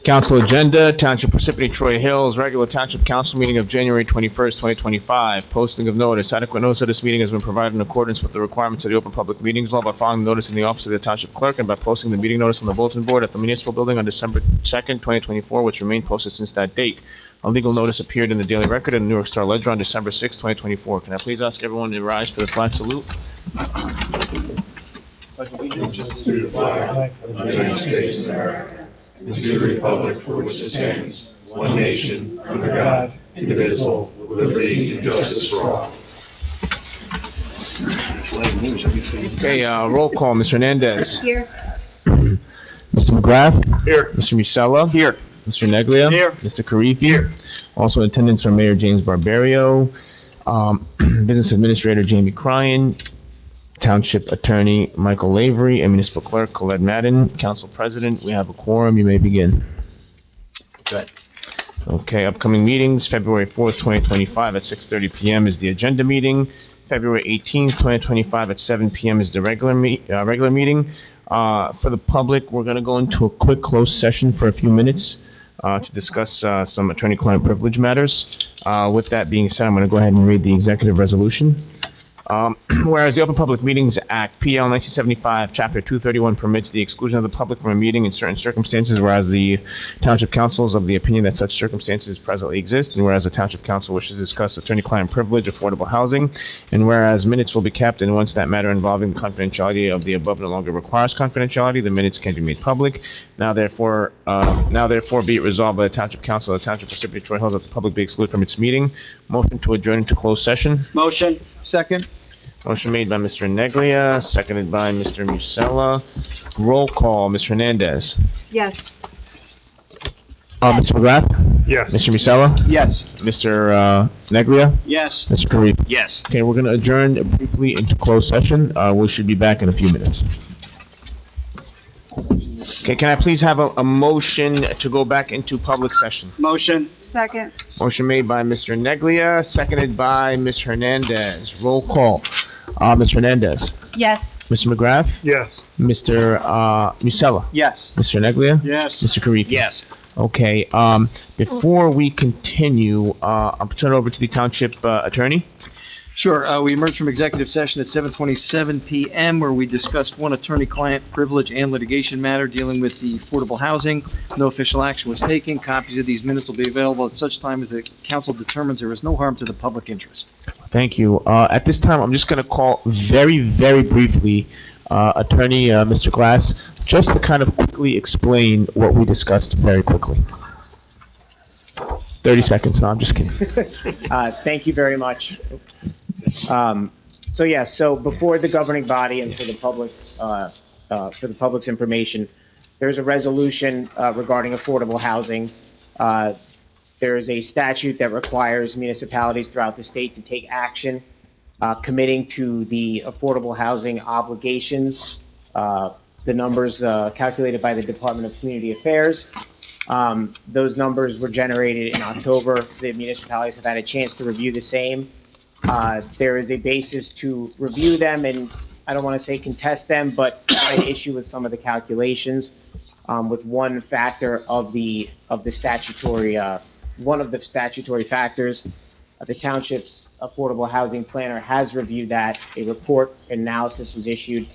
Council agenda, Township Parsippany-Troy Hills, regular Township Council meeting of January 21st, 2025. Posting of notice. Adequate notice of this meeting has been provided in accordance with the requirements of the Open Public Meetings Law by filing the notice in the office of the Township Clerk and by posting the meeting notice on the bulletin board at the Municipal Building on December 2nd, 2024, which remained posted since that date. A legal notice appeared in the Daily Record and the New York Star Ledger on December 6th, 2024. Can I please ask everyone to rise for the flag salute? Allegiance to the flag of the United States of America, and to the republic for which it stands, one nation, under God, indivisible, with liberty and justice for all. Okay, roll call. Mr. Hernandez. Here. Mr. McGrath. Here. Mr. Musella. Here. Mr. Neglia. Here. Mr. Karifi. Here. Also in attendance are Mayor James Barbario, Business Administrator Jamie Cryan, Township Attorney Michael Lavery, and Municipal Clerk Colette Madden. Council President, we have a quorum. You may begin. Good. Okay, upcoming meetings, February 4th, 2025 at 6:30 p.m. is the agenda meeting. February 18th, 2025 at 7 p.m. is the regular meeting. For the public, we're going to go into a quick closed session for a few minutes to discuss some attorney-client privilege matters. With that being said, I'm going to go ahead and read the executive resolution. Whereas the Open Public Meetings Act, PL 1975, Chapter 231 permits the exclusion of the public from a meeting in certain circumstances, whereas the Township Council is of the opinion that such circumstances presently exist, and whereas the Township Council wishes to discuss attorney-client privilege, affordable housing, and whereas minutes will be kept, and once that matter involving the confidentiality of the above no longer requires confidentiality, the minutes can be made public. Now therefore be it resolved by the Township Council of the Township of Parsippany-Troy Hills that the public be excluded from its meeting. Motion to adjourn into closed session. Motion. Second. Motion made by Mr. Neglia, seconded by Mr. Musella. Roll call, Mr. Hernandez. Yes. Mr. McGrath? Yes. Mr. Musella? Yes. Mr. Neglia? Yes. Mr. Karifi? Yes. Okay, we're gonna adjourn briefly into closed session. We should be back in a few minutes. Okay, can I please have a motion to go back into public session? Motion. Second. Motion made by Mr. Neglia, seconded by Ms. Hernandez. Roll call. Mr. Hernandez. Yes. Mr. McGrath? Yes. Mr. Musella? Yes. Mr. Neglia? Yes. Mr. Karifi? Yes. Okay, before we continue, I'll turn it over to the Township Attorney. Sure. We emerged from executive session at 7:27 p.m. where we discussed one attorney-client privilege and litigation matter dealing with the affordable housing. No official action was taken. Copies of these minutes will be available at such time as the council determines there is no harm to the public interest. Thank you. At this time, I'm just going to call very, very briefly Attorney Mr. Glass, just to kind of quickly explain what we discussed very quickly. 30 seconds. No, I'm just kidding. Thank you very much. So before the governing body and for the public's information, there's a resolution regarding affordable housing. There is a statute that requires municipalities throughout the state to take action committing to the affordable housing obligations. The numbers calculated by the Department of Community Affairs. Those numbers were generated in October. The municipalities have had a chance to review the same. There is a basis to review them, and I don't want to say contest them, but an issue with some of the calculations, with one factor of the statutory, one of the statutory factors. The township's affordable housing planner has reviewed that. A report analysis was issued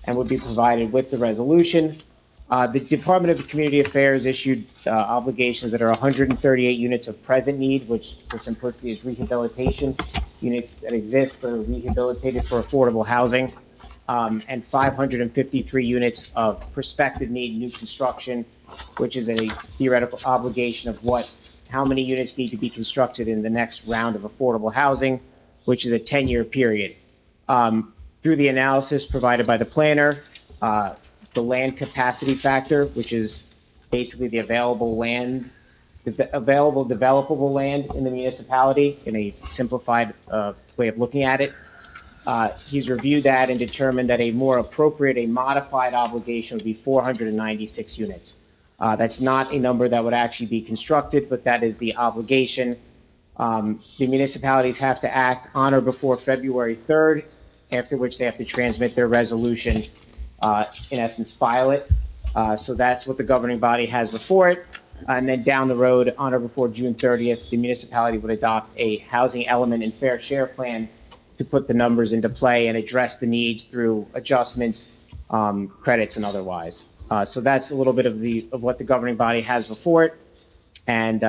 and would be provided with the resolution. The Department of Community Affairs issued obligations that are 138 units of present need, which for simplicity is rehabilitation units that exist that are rehabilitated for affordable housing, and 553 units of prospective need, new construction, which is a theoretical obligation of how many units need to be constructed in the next round of affordable housing, which is a 10-year period. Through the analysis provided by the planner, the land capacity factor, which is basically the available developable land in the municipality in a simplified way of looking at it. He's reviewed that and determined that a more appropriate, a modified obligation would be 496 units. That's not a number that would actually be constructed, but that is the obligation. The municipalities have to act on or before February 3rd, after which they have to transmit their resolution, in essence, file it. So that's what the governing body has before it. And then down the road, on or before June 30th, the municipality would adopt a housing element and fair share plan to put the numbers into play and address the needs through adjustments, credits, and otherwise. So that's a little bit of what the governing body has before it, and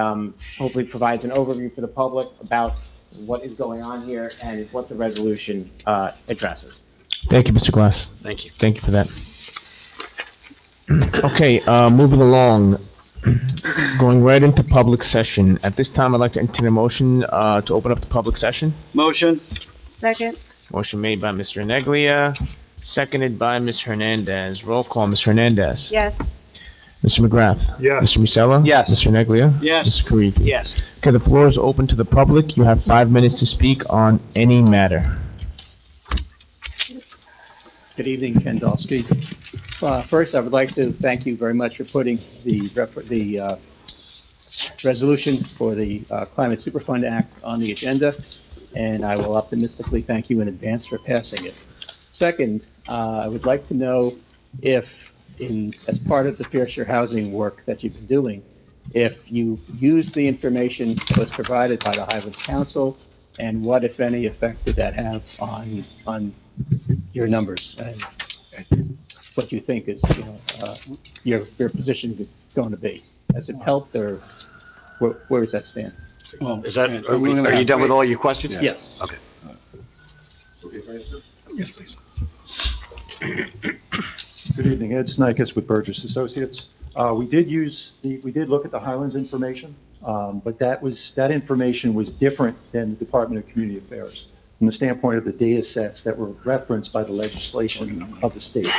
hopefully provides an overview for the public about what is going on here and what the resolution addresses. Thank you, Mr. Glass. Thank you. Thank you for that. Okay, moving along, going right into public session. At this time, I'd like to entertain a motion to open up the public session. Motion. Second. Motion made by Mr. Neglia, seconded by Ms. Hernandez. Roll call, Ms. Hernandez. Yes. Mr. McGrath. Yes. Mr. Musella. Yes. Mr. Neglia. Yes. Mr. Karifi. Yes. Okay, the floor is open to the public. You have 5 minutes to speak on any matter. Good evening, Ken Dolsky. First, I would like to thank you very much for putting the resolution for the Climate Superfund Act on the agenda, and I will optimistically thank you in advance for passing it. Second, I would like to know if, as part of the fair share housing work that you've been doing, if you used the information that was provided by the Highlands Council, and what, if any, effect did that have on your numbers, and what you think is, your position going to be? Has it helped, or where does that stand? Is that, are you done with all your questions? Yes. Okay. Yes, please. Good evening, Ed Snikes with Burgess Associates. We did look at the Highlands information, but that information was different than the Department of Community Affairs from the standpoint of the data sets that were referenced by the legislation of the state.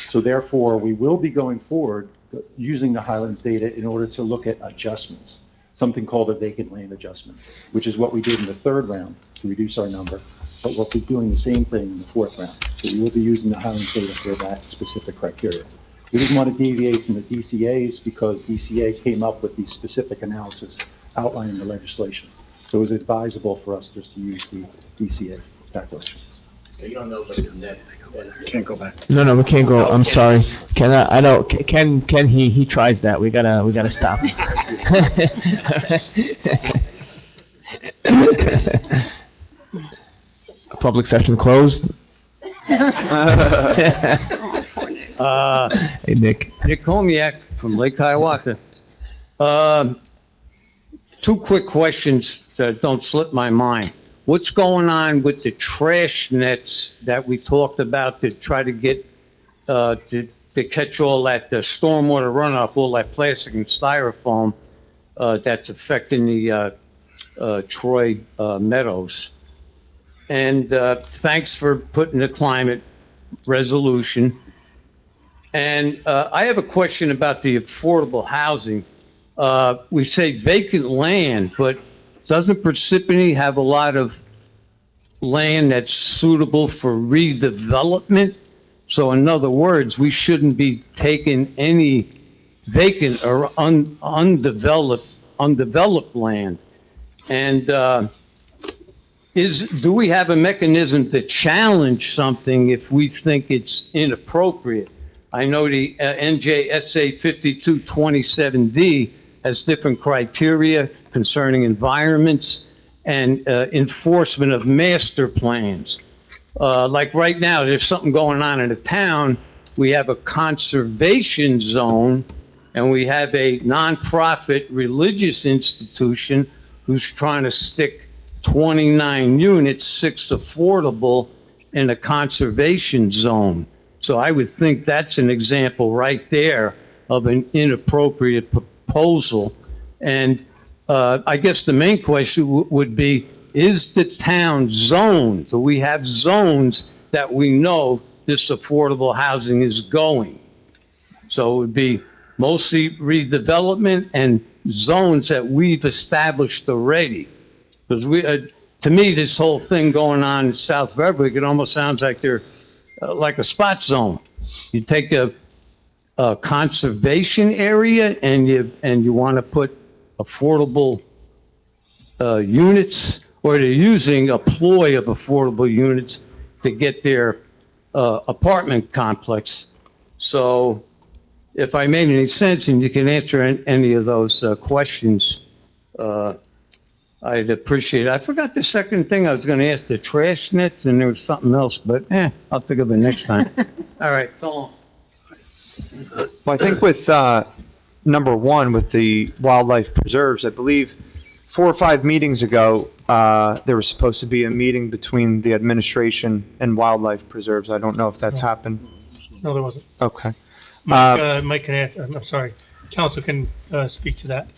So therefore, we will be going forward using the Highlands data in order to look at adjustments, something called a vacant land adjustment, which is what we did in the third round to reduce our number, but we'll be doing the same thing in the fourth round. So we will be using the Highlands data for that specific criteria. We didn't want to deviate from the DCAs because DCA came up with the specific analysis outlining the legislation. So it was advisable for us just to use the DCA calculation. You don't know, but net. Can't go back. No, we can't go. I'm sorry. I know. Ken, he tries that. We gotta stop him. Public session closed. Hey, Nick. Nick Komiak from Lake Hiawatha. Two quick questions that don't slip my mind. What's going on with the trash nets that we talked about to try to get, to catch all that stormwater runoff, all that plastic and styrofoam that's affecting the Troy meadows? And thanks for putting the climate resolution. And I have a question about the affordable housing. We say vacant land, but doesn't Parsippany have a lot of land that's suitable for redevelopment? So in other words, we shouldn't be taking any vacant or undeveloped land. And do we have a mechanism to challenge something if we think it's inappropriate? I know the NJSA 5227D has different criteria concerning environments and enforcement of master plans. Like right now, there's something going on in the town. We have a conservation zone, and we have a nonprofit religious institution who's trying to stick 29 units, 6 affordable, in a conservation zone. So I would think that's an example right there of an inappropriate proposal. And I guess the main question would be, is the town zoned? Do we have zones that we know this affordable housing is going? So it would be mostly redevelopment and zones that we've established already. Because to me, this whole thing going on in South Beverly, it almost sounds like they're like a spot zone. You take a conservation area and you want to put affordable units, or they're using a ploy of affordable units to get their apartment complex. So if I made any sense and you can answer any of those questions, I'd appreciate it. I forgot the second thing I was going to ask, the trash nets, and there was something else, but I'll think of it next time. All right, so long. Well, I think with number one, with the wildlife preserves, I believe 4 or 5 meetings ago, there was supposed to be a meeting between the administration and wildlife preserves. I don't know if that's happened. No, there wasn't. Okay. Mike can answer, I'm sorry, council can speak to that.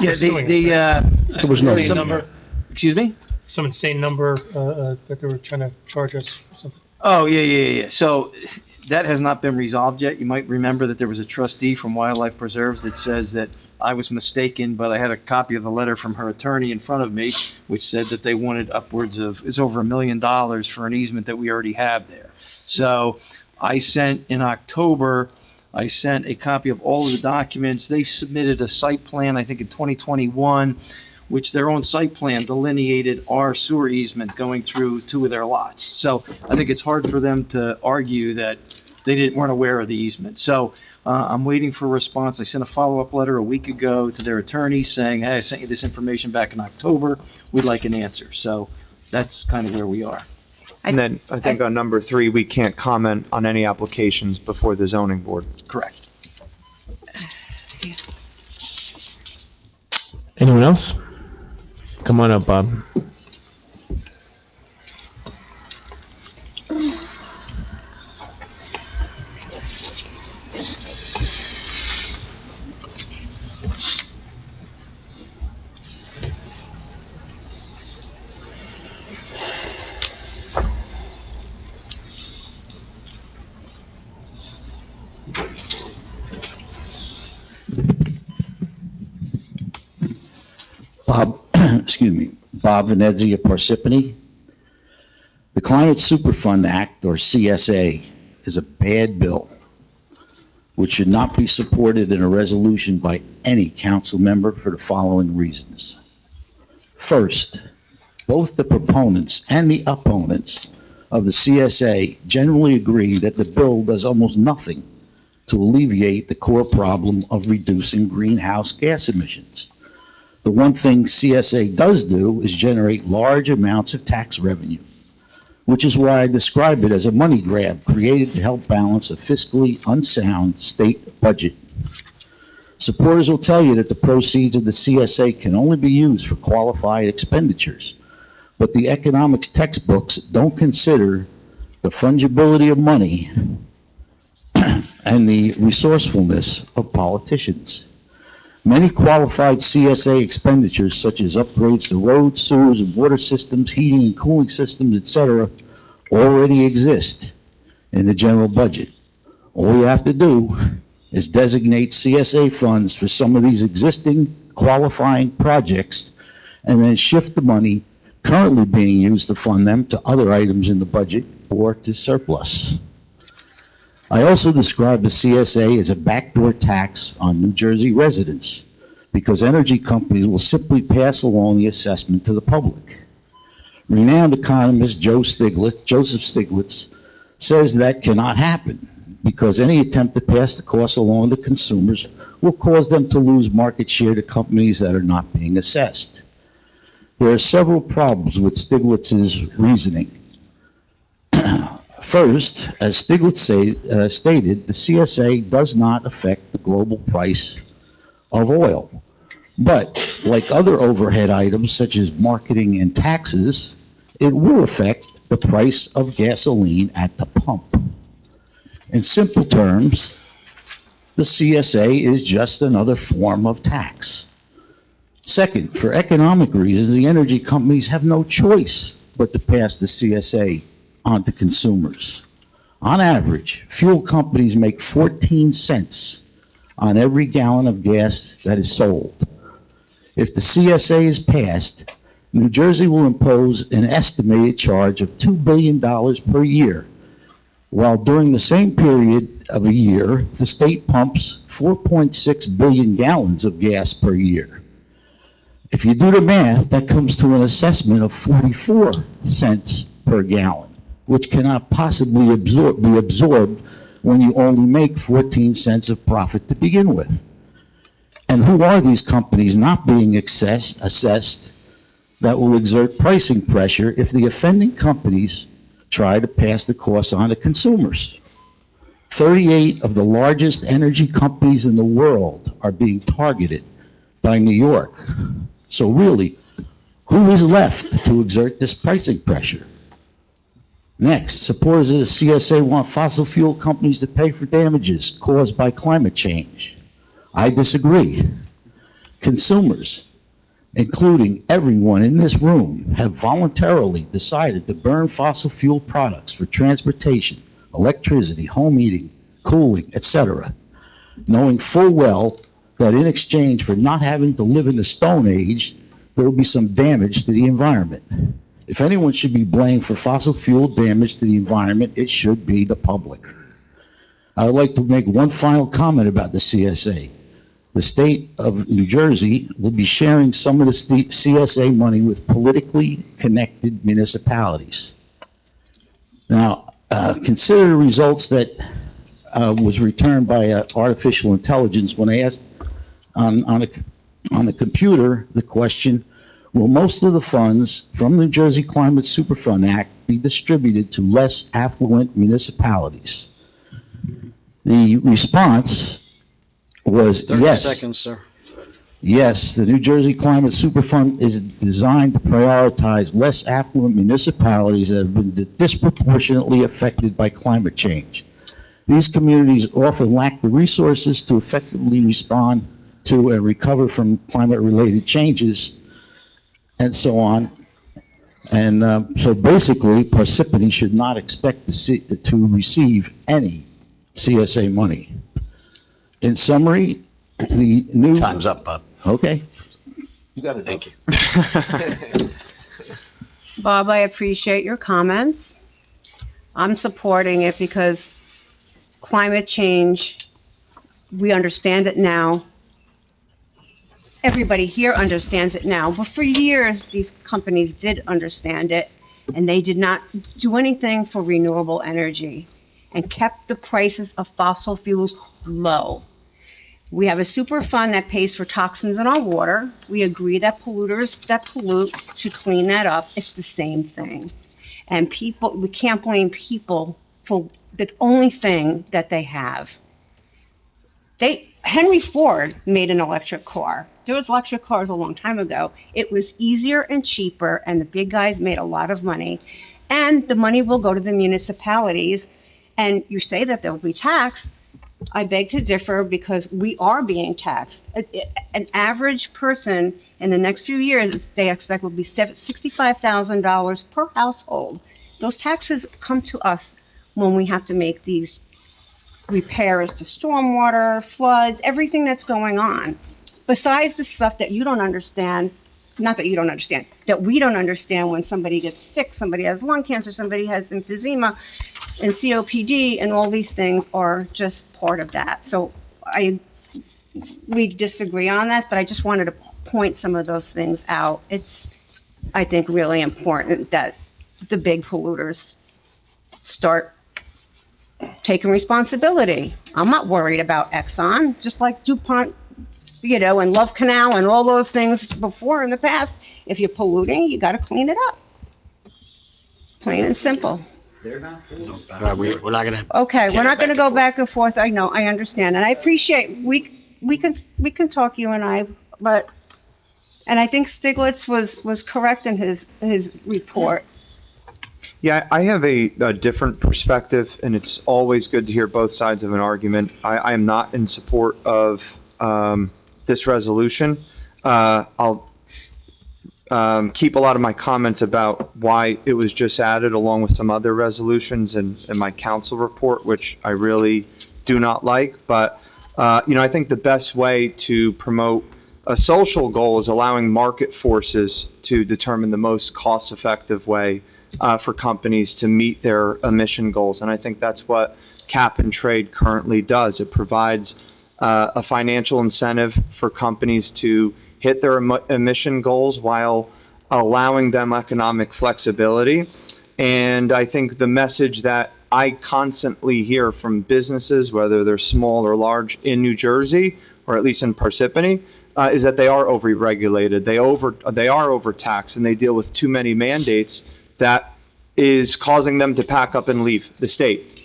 Yeah, There was no some- number, excuse me? some insane number that they were trying to charge us or something. Oh, yeah. So that has not been resolved yet. You might remember that there was a trustee from Wildlife Preserves that says that I was mistaken, but I had a copy of the letter from her attorney in front of me, which said that they wanted upwards of, it's over $1 million for an easement that we already have there. So I sent in October, I sent a copy of all of the documents. They submitted a site plan, I think in 2021, which their own site plan delineated our sewer easement going through 2 of their lots. So I think it's hard for them to argue that they weren't aware of the easement. So I'm waiting for a response. I sent a follow-up letter a week ago to their attorney saying, hey, I sent you this information back in October. We'd like an answer. So that's kind of where we are. And then I think on number 3, we can't comment on any applications before the zoning board. Correct. Anyone else? Come on up, Bob. Bob, excuse me, Bob Venezia of Parsippany. The Climate Superfund Act, or CSA, is a bad bill, which should not be supported in a resolution by any council member for the following reasons. First, both the proponents and the opponents of the CSA generally agree that the bill does almost nothing to alleviate the core problem of reducing greenhouse gas emissions. The one thing CSA does do is generate large amounts of tax revenue, which is why I describe it as a money grab created to help balance a fiscally unsound state budget. Supporters will tell you that the proceeds of the CSA can only be used for qualified expenditures, but the economics textbooks don't consider the fungibility of money and the resourcefulness of politicians. Many qualified CSA expenditures, such as upgrades to roads, sewers, and water systems, heating and cooling systems, etc., already exist in the general budget. All you have to do is designate CSA funds for some of these existing qualifying projects and then shift the money currently being used to fund them to other items in the budget or to surplus. I also describe the CSA as a backdoor tax on New Jersey residents because energy companies will simply pass along the assessment to the public. Renowned economist Joseph Stiglitz says that cannot happen because any attempt to pass the cost along to consumers will cause them to lose market share to companies that are not being assessed. There are several problems with Stiglitz's reasoning. First, as Stiglitz stated, the CSA does not affect the global price of oil. But, like other overhead items such as marketing and taxes, it will affect the price of gasoline at the pump. In simple terms, the CSA is just another form of tax. Second, for economic reasons, the energy companies have no choice but to pass the CSA onto consumers. On average, fuel companies make 14 cents on every gallon of gas that is sold. If the CSA is passed, New Jersey will impose an estimated charge of $2 billion per year, while during the same period of a year, the state pumps 4.6 billion gallons of gas per year. If you do the math, that comes to an assessment of 44 cents per gallon, which cannot possibly be absorbed when you only make 14 cents of profit to begin with? And who are these companies not being assessed that will exert pricing pressure if the offending companies try to pass the cost on to consumers? 38 of the largest energy companies in the world are being targeted by New York. So really, who is left to exert this pricing pressure? Next, supporters of the CSA want fossil fuel companies to pay for damages caused by climate change. I disagree. Consumers, including everyone in this room, have voluntarily decided to burn fossil fuel products for transportation, electricity, home heating, cooling, etc., knowing full well that in exchange for not having to live in the Stone Age, there will be some damage to the environment. If anyone should be blamed for fossil fuel damage to the environment, it should be the public. I would like to make one final comment about the CSA. The state of New Jersey will be sharing some of the CSA money with politically connected municipalities. Now, consider the results that was returned by artificial intelligence when I asked on the computer the question, will most of the funds from the New Jersey Climate Superfund Act be distributed to less affluent municipalities? The response was 30 yes. seconds, sir. Yes, the New Jersey Climate Superfund is designed to prioritize less affluent municipalities that have been disproportionately affected by climate change. These communities often lack the resources to effectively respond to and recover from climate-related changes, and so on. And so basically, Parsippany should not expect to receive any CSA money. In summary, the new... Time's up, Bob. Okay. You got it. Thank you. Bob, I appreciate your comments. I'm supporting it because climate change, we understand it now. Everybody here understands it now, but for years, these companies did understand it, and they did not do anything for renewable energy and kept the prices of fossil fuels low. We have a super fund that pays for toxins in our water. We agree that polluters that pollute should clean that up. It's the same thing. And people, we can't blame people for the only thing that they have. Henry Ford made an electric car. There was electric cars a long time ago. It was easier and cheaper, and the big guys made a lot of money. And the money will go to the municipalities. And you say that they'll be taxed. I beg to differ because we are being taxed. An average person in the next few years, they expect will be $65,000 per household. Those taxes come to us when we have to make these repairs to stormwater, floods, everything that's going on. Besides the stuff that you don't understand, not that you don't understand, that we don't understand when somebody gets sick, somebody has lung cancer, somebody has emphysema and COPD, and all these things are just part of that. So we disagree on that, but I just wanted to point some of those things out. It's, I think, really important that the big polluters start taking responsibility. I'm not worried about Exxon, just like DuPont, you know, and Love Canal and all those things before in the past. If you're polluting, you got to clean it up. Plain and simple. We're not gonna. Okay, we're not going to go back and forth. I know, I understand, and I appreciate we can talk, you and I, but and I think Stiglitz was correct in his report. Yeah, I have a different perspective, and it's always good to hear both sides of an argument. I am not in support of this resolution. I'll keep a lot of my comments about why it was just added along with some other resolutions in my council report, which I really do not like. But, you know, I think the best way to promote a social goal is allowing market forces to determine the most cost-effective way for companies to meet their emission goals. And I think that's what cap and trade currently does. It provides a financial incentive for companies to hit their emission goals while allowing them economic flexibility. And I think the message that I constantly hear from businesses, whether they're small or large in New Jersey, or at least in Parsippany, is that they are overly regulated, they are overtaxed, and they deal with too many mandates that is causing them to pack up and leave the state.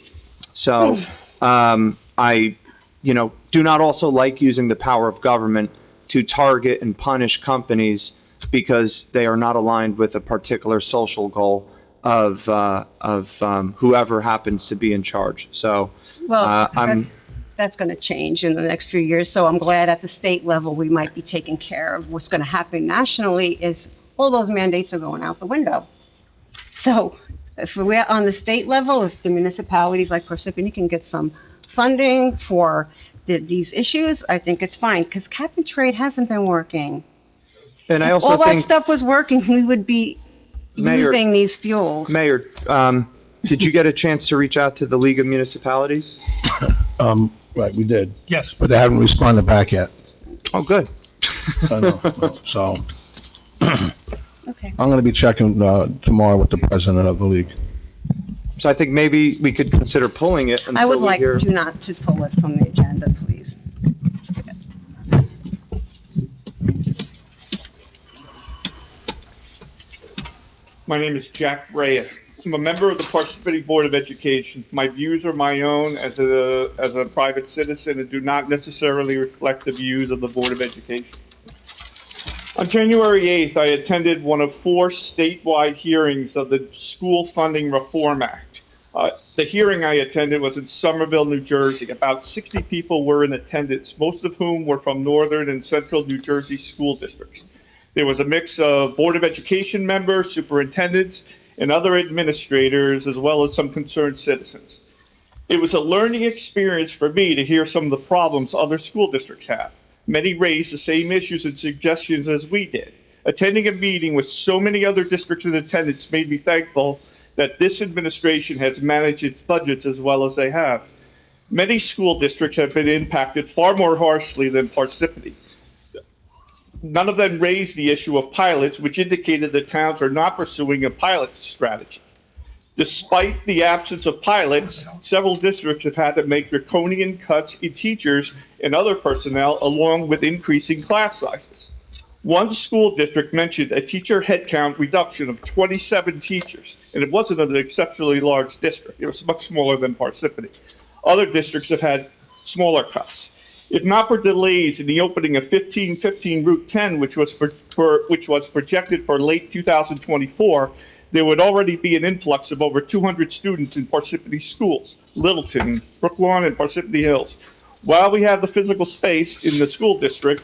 So, I, do not also like using the power of government to target and punish companies because they are not aligned with a particular social goal of whoever happens to be in charge. So, Well, that's going to change in the next few years, so I'm glad at the state level we might be taking care of. What's going to happen nationally is all those mandates are going out the window. So if we're on the state level, if the municipalities like Parsippany can get some funding for these issues, I think it's fine, because cap and trade hasn't been working. and I If also all that think, stuff was working, we would be Mayor- using these fuels. Mayor, did you get a chance to reach out to the League of Municipalities? Right, we did. Yes. But they haven't responded back yet. Oh, good. I know, no, so Okay. I'm gonna be checking, tomorrow with the president of the league. So I think maybe we could consider pulling it I would until we like hear. you not to pull it from the agenda, please. My name is Jack Reyes. I'm a member of the Parsippany Board of Education. My views are my own as a private citizen and do not necessarily reflect the views of the Board of Education. On January 8th, I attended one of 4 statewide hearings of the School Funding Reform Act. The hearing I attended was in Somerville, New Jersey. About 60 people were in attendance, most of whom were from northern and central New Jersey school districts. There was a mix of Board of Education members, superintendents, and other administrators, as well as some concerned citizens. It was a learning experience for me to hear some of the problems other school districts have. Many raised the same issues and suggestions as we did. Attending a meeting with so many other districts in attendance made me thankful that this administration has managed its budgets as well as they have. Many school districts have been impacted far more harshly than Parsippany. None of them raised the issue of pilots, which indicated that towns are not pursuing a pilot strategy. Despite the absence of pilots, several districts have had to make draconian cuts in teachers and other personnel, along with increasing class sizes. One school district mentioned a teacher headcount reduction of 27 teachers, and it wasn't an exceptionally large district. It was much smaller than Parsippany. Other districts have had smaller cuts. If not for delays in the opening of 1515 Route 10, which was projected for late 2024, there would already be an influx of over 200 students in Parsippany schools, Littleton, Brooklawn, and Parsippany Hills. While we have the physical space in the school district,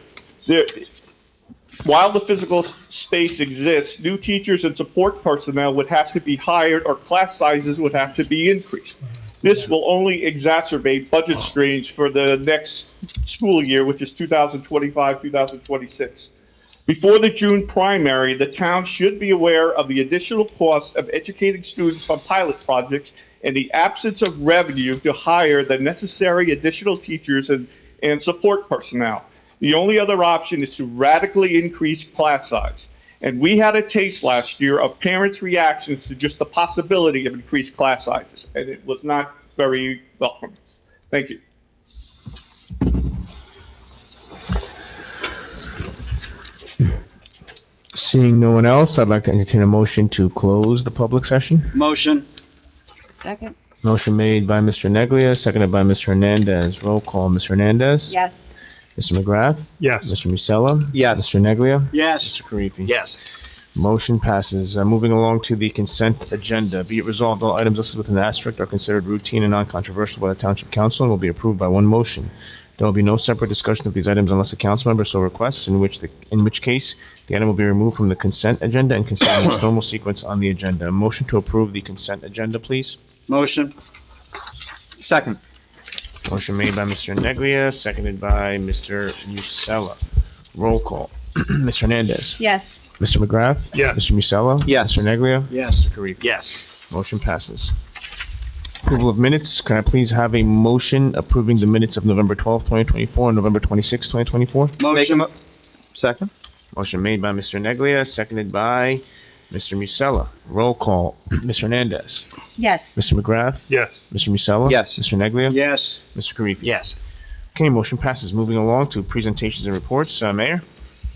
while the physical space exists, new teachers and support personnel would have to be hired or class sizes would have to be increased. This will only exacerbate budget strains for the next school year, which is 2025-2026. Before the June primary, the town should be aware of the additional costs of educating students on pilot projects and the absence of revenue to hire the necessary additional teachers and support personnel. The only other option is to radically increase class size. And we had a taste last year of parents' reactions to just the possibility of increased class sizes, and it was not very welcome. Thank you. Seeing no one else, I'd like to entertain a motion to close the public session. Motion. Second? Motion made by Mr. Neglia, seconded by Mr. Hernandez. Roll call, Mr. Hernandez? Yes. Mr. McGrath? Yes. Mr. Musella? Yes. Mr. Neglia? Yes. Mr. Karifi? Yes. Motion passes. Moving along to the consent agenda. Be it resolved, all items listed with an asterisk are considered routine and non-controversial by the Township Council and will be approved by one motion. There will be no separate discussion of these items unless a council member so requests, in which case the item will be removed from the consent agenda and considered in its normal sequence on the agenda. A motion to approve the consent agenda, please. Motion. Second. Motion made by Mr. Neglia, seconded by Mr. Musella. Roll call. Mr. Hernandez. Yes. Mr. McGrath. Yes. Mr. Musella. Yes. Mr. Neglia. Yes. Mr. Karifi. Yes. Motion passes. Approval of minutes. Can I please have a motion approving the minutes of November 12th, 2024 and November 26th, 2024? Motion. Second. Motion made by Mr. Neglia, seconded by Mr. Musella. Roll call. Ms. Hernandez. Yes. Mr. McGrath. Yes. Mr. Musella. Yes. Mr. Neglia. Yes. Mr. Karifi. Yes. Okay, motion passes. Moving along to presentations and reports. Mayor?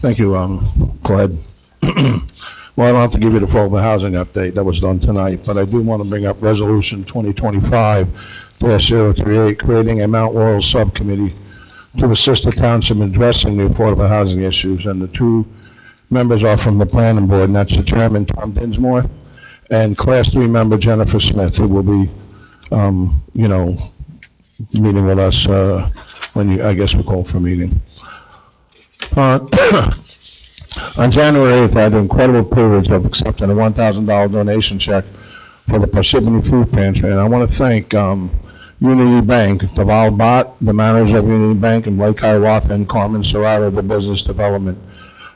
Thank you, Clyde. Well, I don't have to give you the affordable housing update, that was done tonight, but I do want to bring up Resolution 2025-038, creating a Mount Laurel Subcommittee to assist the township in addressing the affordable housing issues, and the two members are from the planning board, and that's the chairman, Tom Dinsmore, and Class 3 member Jennifer Smith, who will be, meeting with us I guess we call for a meeting. On January 8th, I had the incredible privilege of accepting a $1,000 donation check for the Parsippany Food Pantry, and I want to thank Unity Bank, Deval Bott, the manager of Unity Bank, and Blake Hiawatha and Carmen Serrato, the business development.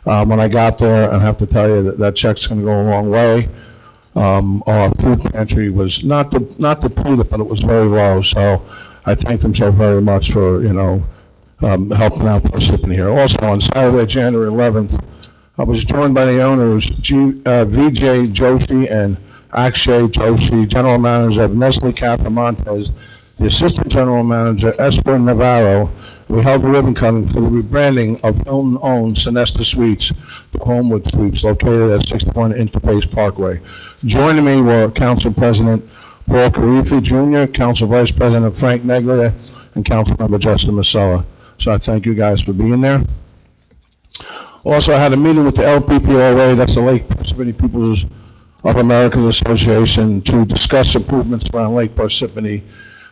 When I got there, I have to tell you that check's going to go a long way. Our food pantry was not depleted, but it was very low, so I thank them so very much for, helping out Parsippany here. Also, on Saturday, January 11th, I was joined by the owners, Vijay Joshi and Akshay Joshi, general manager of Nestle Cafe Montez, the assistant general manager, Esper Navarro. We held a ribbon cutting for the rebranding of Hilton-owned Sonesta Suites to Homewood Suites, located at 61 Interface Parkway. Joining me were Council President Paul Karifi Jr., Council Vice President Frank Neglia, and Councilmember Justin Masella. So I thank you guys for being there. Also, I had a meeting with the LPPOA, that's the Lake Parsippany Peoples of America Association, to discuss improvements around Lake Parsippany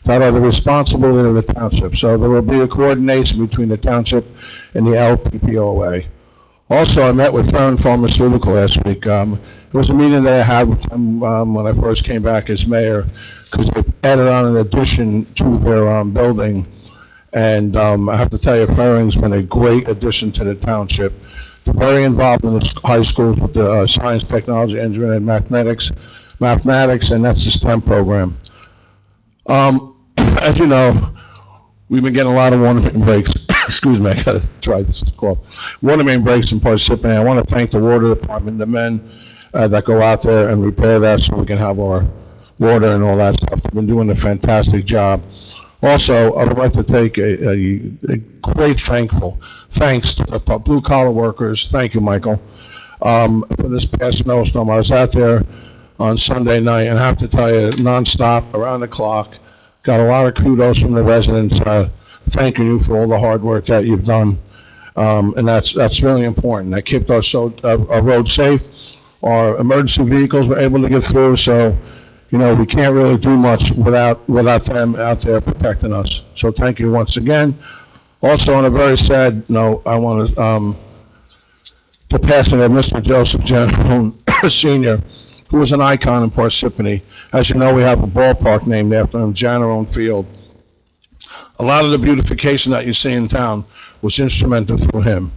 that are the responsibility of the township. So there will be a coordination between the township and the LPPOA. Also, I met with Ferrin Pharmaceutical last week. It was a meeting that I had with them when I first came back as mayor, because they added on an addition to their building. And I have to tell you, Ferrin's been a great addition to the township. They're very involved in the high schools with the science, technology, engineering, and mathematics, and that's the STEM program. As you know, we've been getting a lot of water main breaks. Excuse me, I gotta try this cough. Water main breaks in Parsippany. I want to thank the water department, the men that go out there and repair that so we can have our water and all that stuff. They've been doing a fantastic job. Also, I would like to take a great thanks to the blue collar workers. Thank you, Michael, for this past snowstorm. I was out there on Sunday night, and I have to tell you, nonstop, around the clock. Got a lot of kudos from the residents, thanking you for all the hard work that you've done, and that's really important. That kept our road safe. Our emergency vehicles were able to get through, so we can't really do much without them out there protecting us. So thank you once again. Also, on a very sad note, I want to pass it to Mr. Joseph Janone Sr., who was an icon in Parsippany. As you know, we have a ballpark named after him, Janone Field. A lot of the beautification that you see in town was instrumental through him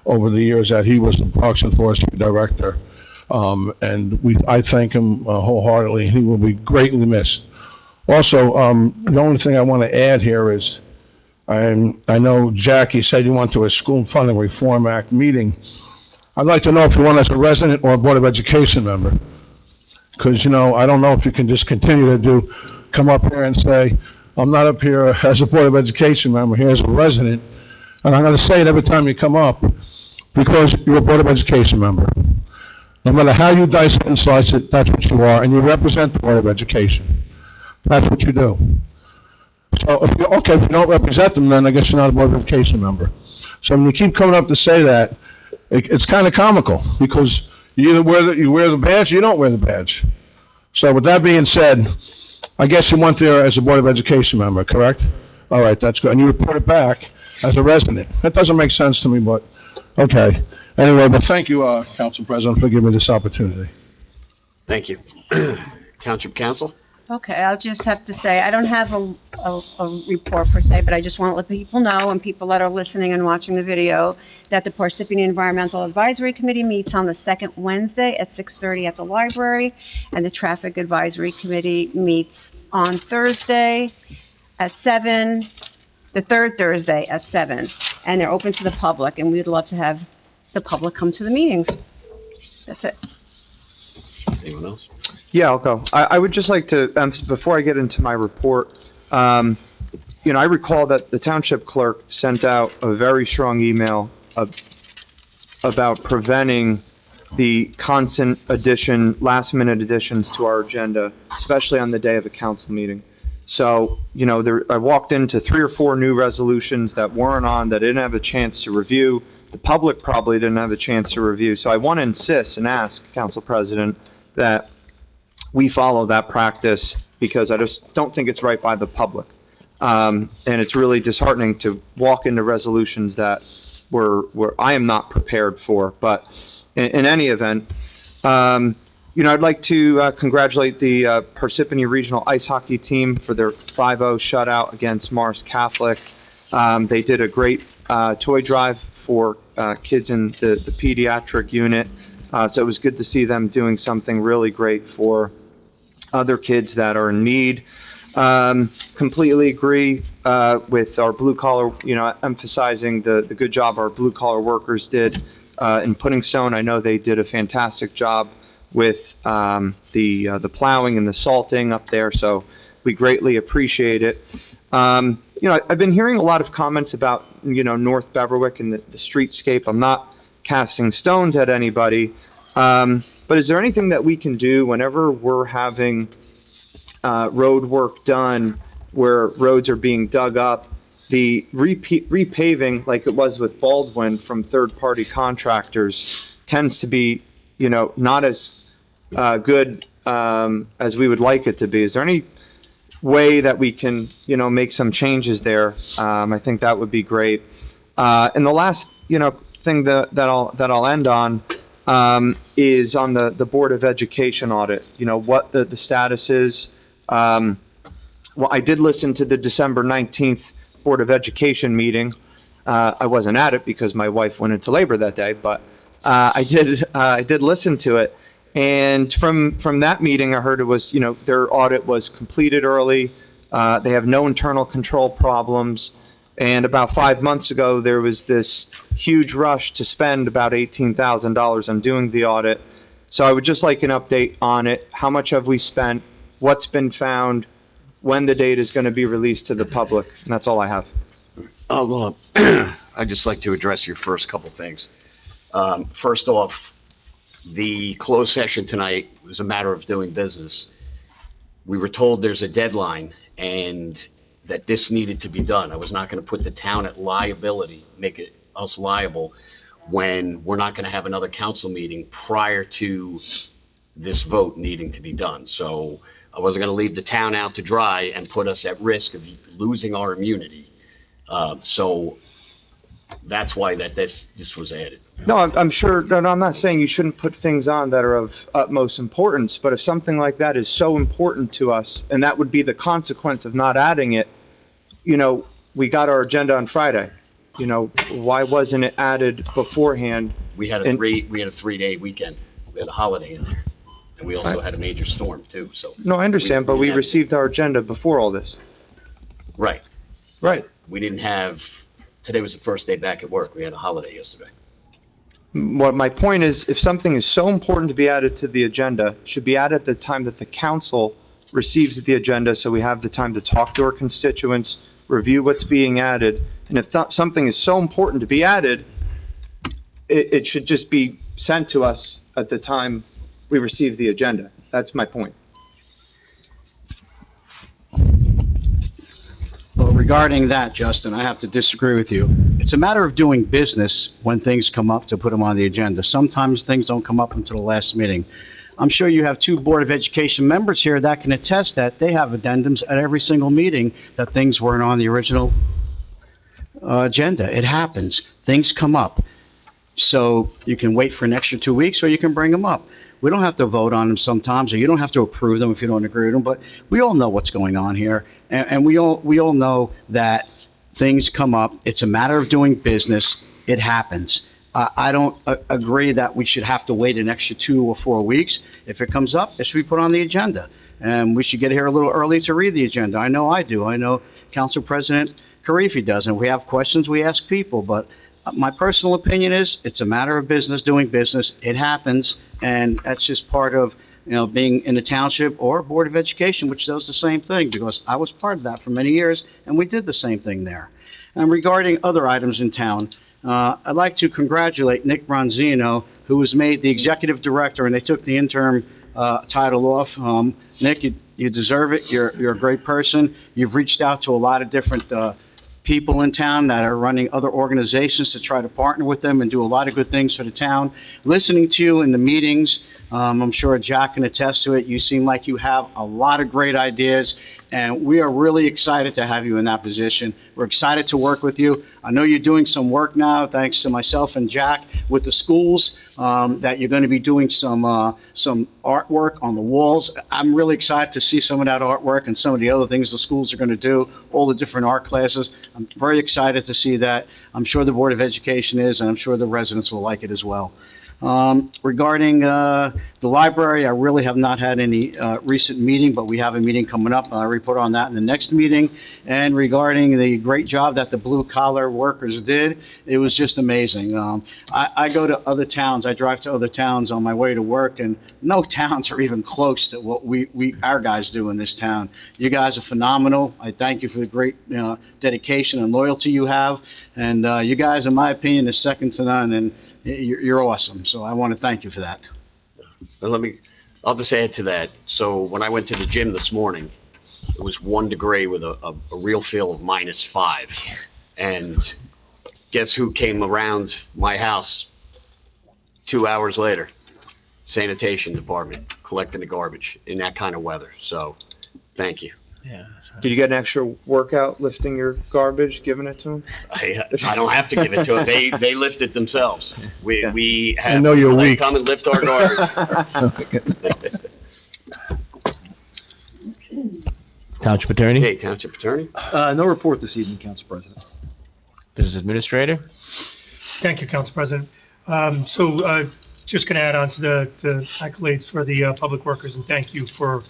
over the years that he was the Parks and Forestry Director. And I thank him wholeheartedly. He will be greatly missed. Also, the only thing I want to add here is, I know Jackie said you went to a School Funding Reform Act meeting. I'd like to know if you went as a resident or a Board of Education member. Because, I don't know if you can just continue to come up here and say, I'm not up here as a Board of Education member, here as a resident. And I'm going to say it every time you come up, because you're a Board of Education member. No matter how you dice it and slice it, that's what you are, and you represent the Board of Education. That's what you do. So, if you don't represent them, then I guess you're not a Board of Education member. So when you keep coming up to say that, it's kind of comical, because you either wear the badge or you don't wear the badge. So with that being said, I guess you went there as a Board of Education member, correct? All right, that's good. And you reported back as a resident. That doesn't make sense to me, but okay. Anyway, but thank you, Council President, for giving me this opportunity. Thank you. Township Council? Okay, I'll just have to say, I don't have a report per se, but I just want to let people know, and people that are listening and watching the video, that the Parsippany Environmental Advisory Committee meets on the second Wednesday at 6:30 at the library, and the Traffic Advisory Committee meets on Thursday at 7, the third Thursday at 7, and they're open to the public, and we'd love to have the public come to the meetings. That's it. Anyone else? Yeah, I'll go. I would just like to, before I get into my report, I recall that the township clerk sent out a very strong email about preventing the constant addition, last-minute additions to our agenda, especially on the day of a council meeting. So, I walked into 3 or 4 new resolutions that weren't on, that I didn't have a chance to review. The public probably didn't have a chance to review. So I want to insist and ask, Council President, that we follow that practice, because I just don't think it's right by the public. And it's really disheartening to walk into resolutions that I am not prepared for. But in any event, I'd like to congratulate the Parsippany Regional Ice Hockey Team for their 5-0 shutout against Morris Catholic. They did a great toy drive for kids in the pediatric unit. So it was good to see them doing something really great for other kids that are in need. Completely agree with our blue collar, emphasizing the good job our blue collar workers did in Pudding Stone. I know they did a fantastic job with the plowing and the salting up there, so we greatly appreciate it. I've been hearing a lot of comments about, North Beverwick and the streetscape. I'm not casting stones at anybody, but is there anything that we can do whenever we're having road work done where roads are being dug up, the repaving, like it was with Baldwin from third-party contractors, tends to be, not as good as we would like it to be. Is there any way that we can, make some changes there? I think that would be great. And the last, thing that I'll end on is on the Board of Education audit. What the status is. Well, I did listen to the December 19th Board of Education meeting. I wasn't at it because my wife went into labor that day, but I did listen to it. And from that meeting, I heard it was, their audit was completed early. They have no internal control problems. And about 5 months ago, there was this huge rush to spend about $18,000 on doing the audit. So I would just like an update on it. How much have we spent? What's been found? When the data is going to be released to the public? And that's all I have. Well, I'd just like to address your first couple things. First off, the closed session tonight was a matter of doing business. We were told there's a deadline and that this needed to be done. I was not going to put the town at liability, make us liable, when we're not going to have another council meeting prior to this vote needing to be done. So I wasn't going to leave the town out to dry and put us at risk of losing our immunity. So that's why this was added. No, I'm sure, no, I'm not saying you shouldn't put things on that are of utmost importance, but if something like that is so important to us, and that would be the consequence of not adding it, we got our agenda on Friday. Why wasn't it added beforehand? We had a 3-day weekend. We had a holiday in there. And we also had a major storm too, so. No, I understand, but we received our agenda before all this. Right. Right. We didn't have, today was the first day back at work. We had a holiday yesterday. What my point is, if something is so important to be added to the agenda, it should be added at the time that the council receives the agenda, so we have the time to talk to our constituents, review what's being added, and if something is so important to be added, it should just be sent to us at the time we receive the agenda. That's my point. Well, regarding that, Justin, I have to disagree with you. It's a matter of doing business when things come up to put them on the agenda. Sometimes things don't come up until the last meeting. I'm sure you have 2 Board of Education members here that can attest that they have addendums at every single meeting that things weren't on the original agenda. It happens. Things come up. So you can wait for an extra 2 weeks or you can bring them up. We don't have to vote on them sometimes, or you don't have to approve them if you don't agree with them, but we all know what's going on here, and we all know that things come up. It's a matter of doing business. It happens. I don't agree that we should have to wait an extra 2 or 4 weeks. If it comes up, it should be put on the agenda, and we should get here a little early to read the agenda. I know I do. I know Council President Karifi does, and if we have questions, we ask people, but my personal opinion is it's a matter of business, doing business. It happens, and that's just part of being in the township or Board of Education, which does the same thing, because I was part of that for many years, and we did the same thing there. And regarding other items in town, I'd like to congratulate Nick Bronzino, who was made the executive director, and they took the interim title off. Nick, you deserve it. You're a great person. You've reached out to a lot of different people in town that are running other organizations to try to partner with them and do a lot of good things for the town. Listening to you in the meetings, I'm sure Jack can attest to it. You seem like you have a lot of great ideas, and we are really excited to have you in that position. We're excited to work with you. I know you're doing some work now, thanks to myself and Jack, with the schools, that you're going to be doing some artwork on the walls. I'm really excited to see some of that artwork and some of the other things the schools are going to do, all the different art classes. I'm very excited to see that. I'm sure the Board of Education is, and I'm sure the residents will like it as well. Regarding the library, I really have not had any recent meeting, but we have a meeting coming up. I'll report on that in the next meeting. And regarding the great job that the blue-collar workers did, it was just amazing. I go to other towns. I drive to other towns on my way to work, and no towns are even close to what our guys do in this town. You guys are phenomenal. I thank you for the great dedication and loyalty you have. And you guys, in my opinion, is second to none, and you're awesome. So I want to thank you for that. I'll just add to that. So when I went to the gym this morning, it was 1 degree with a real feel of -5. And guess who came around my house 2 hours later? Sanitation department, collecting the garbage in that kind of weather. So thank you. Yeah. Did you get an extra workout lifting your garbage, giving it to them? I don't have to give it to them. They lift it themselves. We have I know you're they weak. come and lift our garbage. Township Attorney? Hey, Township Attorney? No report this evening, Council President. Business Administrator? Thank you, Council President. Just going to add on to the accolades for the public workers, and thank you for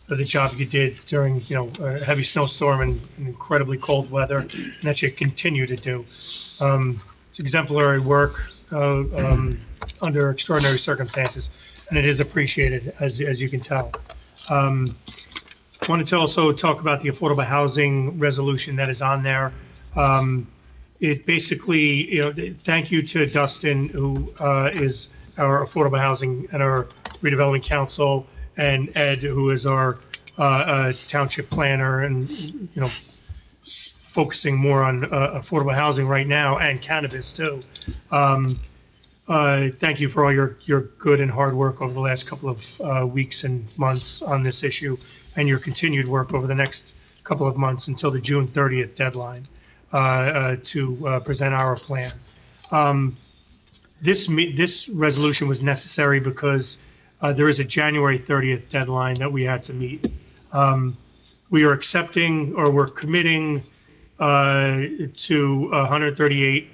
the job you did during, a heavy snowstorm and incredibly cold weather, and that you continue to do. It's exemplary work under extraordinary circumstances, and it is appreciated, as you can tell. Wanted to also talk about the affordable housing resolution that is on there. It basically, thank you to Dustin, who is our affordable housing and our redevelopment council, and Ed, who is our township planner, and focusing more on affordable housing right now, and cannabis too. Thank you for all your good and hard work over the last couple of weeks and months on this issue, and your continued work over the next couple of months until the June 30th deadline to present our plan. This resolution was necessary because there is a January 30th deadline that we had to meet. We are accepting, or we're committing to 138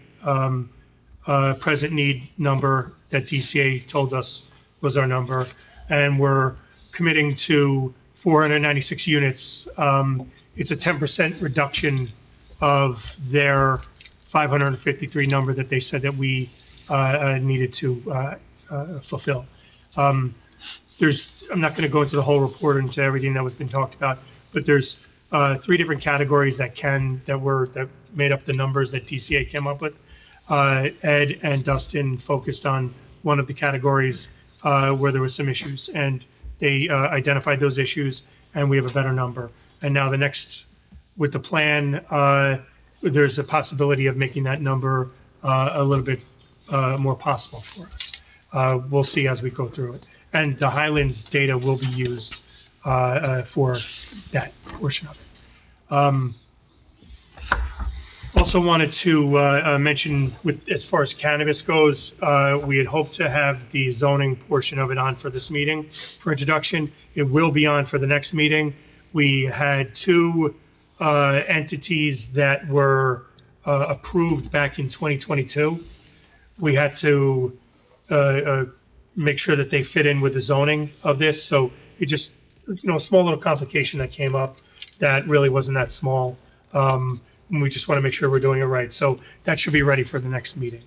present need number that DCA told us was our number, and we're committing to 496 units. It's a 10% reduction of their 553 number that they said that we needed to fulfill. I'm not going to go into the whole report, into everything that was been talked about, but there's 3 different categories that made up the numbers that DCA came up with. Ed and Dustin focused on one of the categories where there was some issues, and they identified those issues, and we have a better number. And now with the plan, there's a possibility of making that number a little bit more possible for us. We'll see as we go through it. And the Highlands data will be used for that portion of it. Also wanted to mention, as far as cannabis goes, we had hoped to have the zoning portion of it on for this meeting for introduction. It will be on for the next meeting. We had 2 entities that were approved back in 2022. We had to make sure that they fit in with the zoning of this. So it just, a small little complication that came up that really wasn't that small. And we just want to make sure we're doing it right. So that should be ready for the next meeting.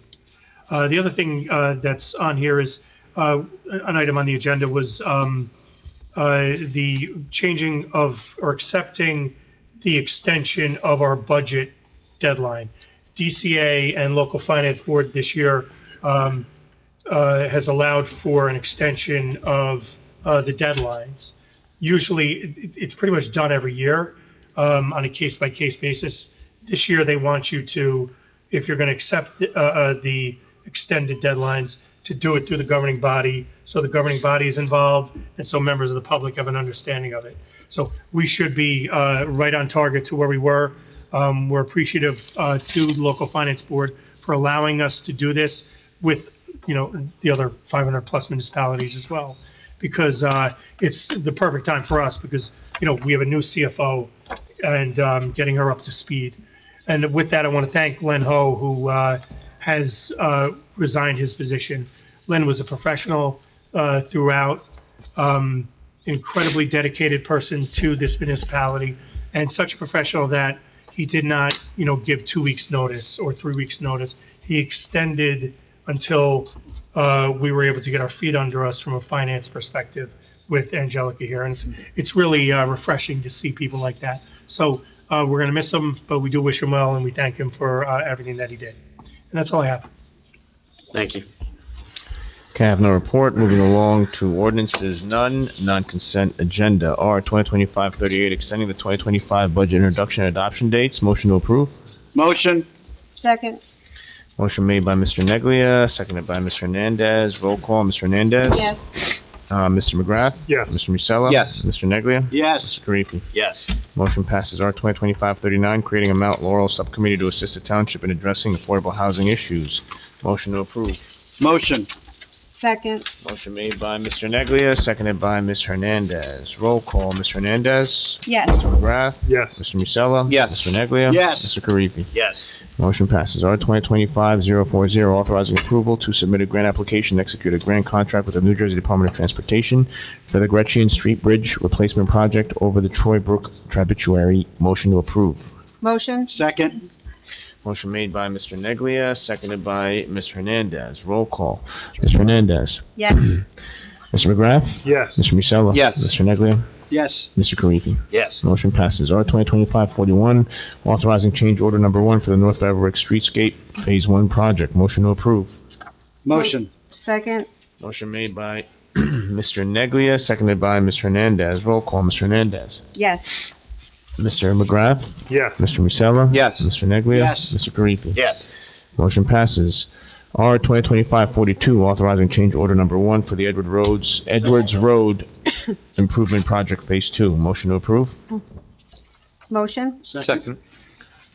The other thing that's on here is an item on the agenda was the changing of, or accepting the extension of our budget deadline. DCA and local finance board this year has allowed for an extension of the deadlines. Usually, it's pretty much done every year on a case-by-case basis. This year, they want you to, if you're going to accept the extended deadlines, to do it through the governing body, so the governing body is involved, and so members of the public have an understanding of it. So we should be right on target to where we were. We're appreciative to the local finance board for allowing us to do this with, the other 500+ municipalities as well, because it's the perfect time for us because, we have a new CFO and getting her up to speed. And with that, I want to thank Len Ho, who has resigned his position. Len was a professional throughout, incredibly dedicated person to this municipality, and such a professional that he did not, give 2 weeks notice or 3 weeks notice. He extended until we were able to get our feet under us from a finance perspective with Angelica here. And it's really refreshing to see people like that. So we're going to miss him, but we do wish him well, and we thank him for everything that he did. And that's all I have. Thank you. Okay, I have no report. Moving along to ordinances, none. Non-consent agenda, R 2025-38, extending the 2025 budget introduction and adoption dates. Motion to approve. Motion. Second. Motion made by Mr. Neglia, seconded by Mr. Hernandez. Roll call, Mr. Hernandez. Yes. Mr. McGrath. Yes. Mr. Musella. Yes. Mr. Neglia. Yes. Mr. Karifi. Yes. Motion passes. R 2025-39, creating a Mount Laurel subcommittee to assist the township in addressing affordable housing issues. Motion to approve. Motion. Second. Motion made by Mr. Neglia, seconded by Ms. Hernandez. Roll call, Mr. Hernandez. Yes. Mr. McGrath. Yes. Mr. Musella. Yes. Mr. Neglia. Yes. Mr. Karifi. Yes. Motion passes. R 2025-040, authorizing approval to submit a grant application and execute a grant contract with the New Jersey Department of Transportation for the Gretchen Street Bridge Replacement Project over the Troy Brook Tributary. Motion to approve. Motion. Second. Motion made by Mr. Neglia, seconded by Ms. Hernandez. Roll call. Mr. Hernandez. Yes. Mr. McGrath. Yes. Mr. Musella. Yes. Mr. Neglia. Yes. Mr. Karifi. Yes. Motion passes. R 2025-41, authorizing change order number 1 for the North Beverwick Streetscape Phase 1 project. Motion to approve. Motion. Second. Motion made by Mr. Neglia, seconded by Ms. Hernandez. Roll call, Mr. Hernandez. Yes. Mr. McGrath. Yes. Mr. Musella. Yes. Mr. Neglia. Yes. Mr. Karifi. Yes. Motion passes. R 2025-42, authorizing change order number 1 for the Edwards Road Improvement Project Phase 2. Motion to approve. Motion. Second.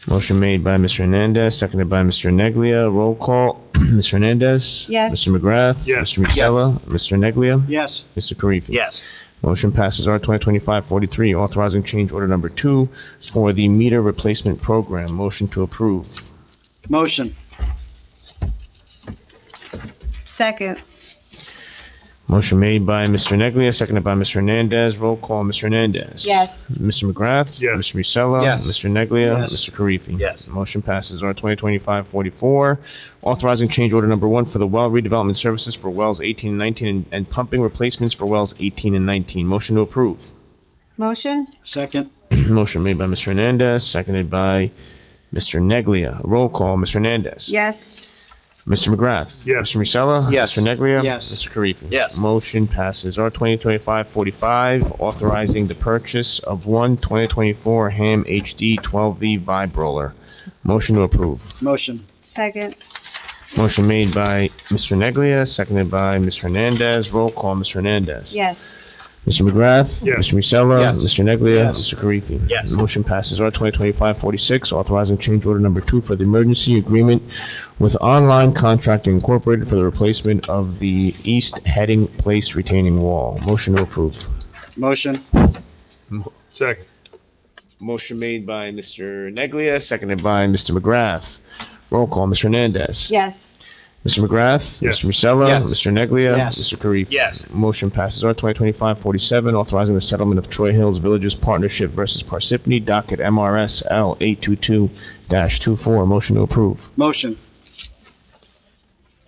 Motion made by Mr. Hernandez, seconded by Mr. Neglia. Roll call. Mr. Hernandez. Yes. Mr. McGrath. Yes. Mr. Musella. Mr. Neglia. Yes. Mr. Karifi. Yes. Motion passes. R 2025-43, authorizing change order number 2 for the meter replacement program. Motion to approve. Motion. Second. Motion made by Mr. Neglia, seconded by Mr. Hernandez. Roll call, Mr. Hernandez. Yes. Mr. McGrath. Yes. Mr. Musella. Yes. Mr. Neglia. Yes. Mr. Karifi. Yes. Motion passes. R 2025-44, authorizing change order number 1 for the well redevelopment services for wells 18 and 19 and pumping replacements for wells 18 and 19. Motion to approve. Motion. Second. Motion made by Mr. Hernandez, seconded by Mr. Neglia. Roll call, Mr. Hernandez. Yes. Mr. McGrath. Yes. Mr. Musella. Yes. Mr. Neglia. Yes. Mr. Karifi. Yes. Motion passes. R 2025-45, authorizing the purchase of one 2024 Ham HD 12V Vibe Roller. Motion to approve. Motion. Second. Motion made by Mr. Neglia, seconded by Ms. Hernandez. Roll call, Mr. Hernandez. Yes. Mr. McGrath. Yes. Mr. Musella. Yes. Mr. Neglia. Yes. Mr. Karifi. Yes. Motion passes. R 2025-46, authorizing change order number 2 for the emergency agreement with Online Contracting Incorporated for the replacement of the East Heading Place retaining wall. Motion to approve. Motion. Second. Motion made by Mr. Neglia, seconded by Mr. McGrath. Roll call, Mr. Hernandez. Yes. Mr. McGrath? Yes. Mr. Musella? Yes. Mr. Neglia? Yes. Mr. Karifi? Yes. Motion passes. R 2025-47, authorizing the settlement of Troy Hills Villages Partnership versus Parsippany, docket MRS L 822-24. Motion to approve. Motion.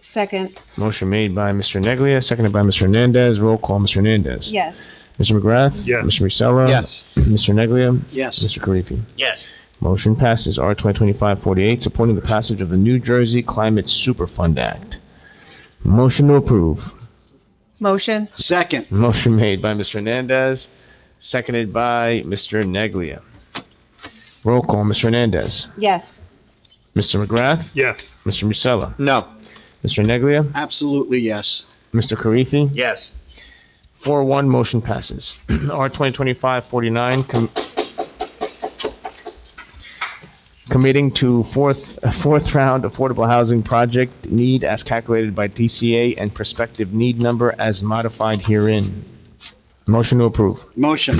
Second. Motion made by Mr. Neglia, seconded by Mr. Hernandez. Roll call, Mr. Hernandez. Yes. Mr. McGrath? Yes. Mr. Musella? Yes. Mr. Neglia? Yes. Mr. Karifi? Yes. Motion passes. R 2025-48, supporting the passage of the New Jersey Climate Superfund Act. Motion to approve. Motion? Second. Motion made by Mr. Hernandez, seconded by Mr. Neglia. Roll call, Mr. Hernandez. Yes. Mr. McGrath? Yes. Mr. Musella? No. Mr. Neglia? Absolutely yes. Mr. Karifi? Yes. 4-1, motion passes. R 2025-49, committing to fourth round affordable housing project need as calculated by DCA and prospective need number as modified herein. Motion to approve. Motion.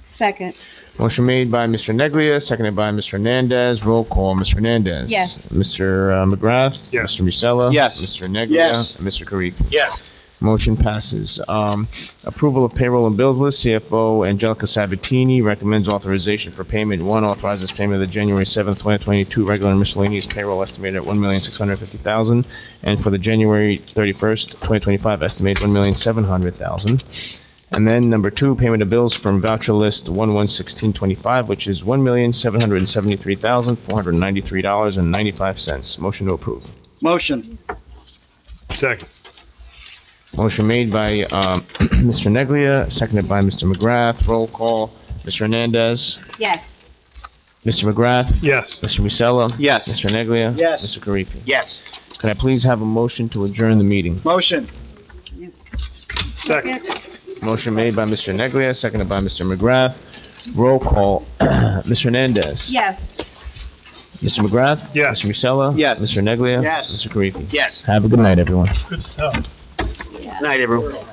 Second? Motion made by Mr. Neglia, seconded by Mr. Hernandez. Roll call, Mr. Hernandez. Yes. Mr. McGrath. Yes. Mr. Musella. Yes. Mr. Neglia. Yes. And Mr. Karifi. Yes. Motion passes. Approval of payroll and bills list. CFO Angelica Sabatini recommends authorization for payment. One, authorizes payment of the January 7th, 2022 regular and miscellaneous payroll estimated at $1,650,000, and for the January 31st, 2025 estimated $1,700,000. And then number two, payment of bills from voucher list 111625, which is $1,773,493.95. Motion to approve. Motion. Second. Motion made by Mr. Neglia, seconded by Mr. McGrath. Roll call, Mr. Hernandez. Yes. Mr. McGrath. Yes. Mr. Musella. Yes. Mr. Neglia. Yes. Mr. Karifi. Yes. Can I please have a motion to adjourn the meeting? Motion. Second. Motion made by Mr. Neglia, seconded by Mr. McGrath. Roll call, Mr. Hernandez. Yes. Mr. McGrath. Yes. Mr. Musella. Yes. Mr. Neglia. Yes. Mr. Karifi. Yes. Have a good night, everyone. Good stuff. Night, everyone.